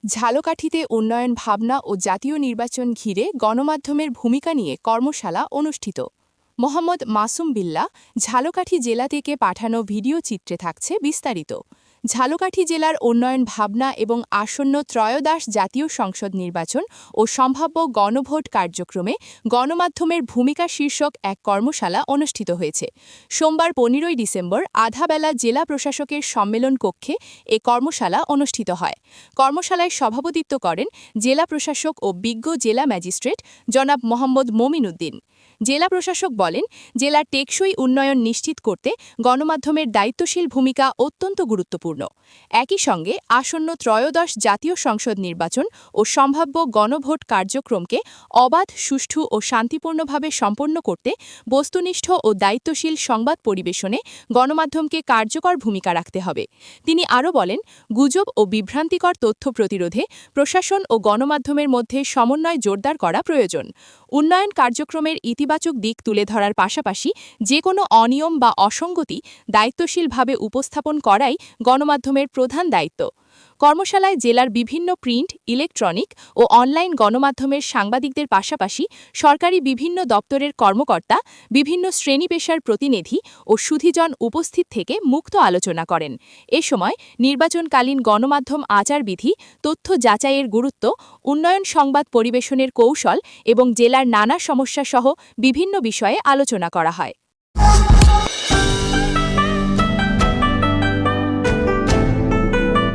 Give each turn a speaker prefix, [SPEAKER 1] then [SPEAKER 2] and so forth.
[SPEAKER 1] ঝালকাঠিতে উন্নয়ন ভাবনা ও জাতীয় নির্বাচন ঘিরে গণমাধ্যমের ভূমিকা নিয়ে কর্মশালা অনুষ্ঠিত। মোহাম্মদ মাসুম বিল্লাহ, ঝালকাঠি জেলা থেকে পাঠানো ভিডিও চিত্রে থাকছে বিস্তারিত। ঝালকাঠি জেলার উন্নয়ন ভাবনা এবং আসন্ন ত্রয়োদশ জাতীয় সংসদ নির্বাচন ও সম্ভাব্য গণভোট কার্যক্রমে গণমাধ্যমের ভূমিকা শীর্ষক এক কর্মশালা অনুষ্ঠিত হয়েছে। সোমবার ১৫ই ডিসেম্বর আধাবেলা জেলা প্রশাসকের সম্মেলন কক্ষে এ কর্মশালা অনুষ্ঠিত হয়। কর্মশালায় সভাপতিত্ব করেন জেলা প্রশাসক ও বিজ্ঞ জেলা ম্যাজিস্ট্রেট জনাব মোহাম্মদ মমিন উদ্দিন। জেলা প্রশাসক বলেন, জেলার টেকসই উন্নয়ন নিশ্চিত করতে গণমাধ্যমের দায়িত্বশীল ভূমিকা অত্যন্ত গুরুত্বপূর্ণ। একই সঙ্গে আসন্ন ত্রয়োদশ জাতীয় সংসদ নির্বাচন ও সম্ভাব্য গণভোট কার্যক্রমকে অবাধ, সুষ্ঠু ও শান্তিপূর্ণভাবে সম্পন্ন করতে বস্তুনিষ্ঠ ও দায়িত্বশীল সংবাদ পরিবেশনে গণমাধ্যমকে কার্যকর ভূমিকা রাখতে হবে। তিনি আরও বলেন, গুজব ও বিভ্রান্তিকর তথ্য প্রতিরোধে প্রশাসন ও গণমাধ্যমের মধ্যে সমন্বয় জোরদার করা প্রয়োজন। উন্নয়ন কার্যক্রমের ইতিবাচক দিক তুলে ধরার পাশাপাশি যে কোনো অনিয়ম বা অসঙ্গতি দায়িত্বশীলভাবে উপস্থাপন করাই গণমাধ্যমের প্রধান দায়িত্ব। কর্মশালায় জেলার বিভিন্ন প্রিন্ট, ইলেকট্রনিক ও অনলাইন গণমাধ্যমের সাংবাদিকদের পাশাপাশি সরকারি বিভিন্ন দপ্তরের কর্মকর্তা, বিভিন্ন শ্রেণী পেশার প্রতিনিধি ও সুধীজন উপস্থিত থেকে মুক্ত আলোচনা করেন। এ সময় নির্বাচনকালীন গণমাধ্যম আচারবিধি, তথ্য যাচাইয়ের গুরুত্ব, উন্নয়ন সংবাদ পরিবেশনের কৌশল এবং জেলার নানা সমস্যাসহ বিভিন্ন বিষয়ে আলোচনা করা হয়।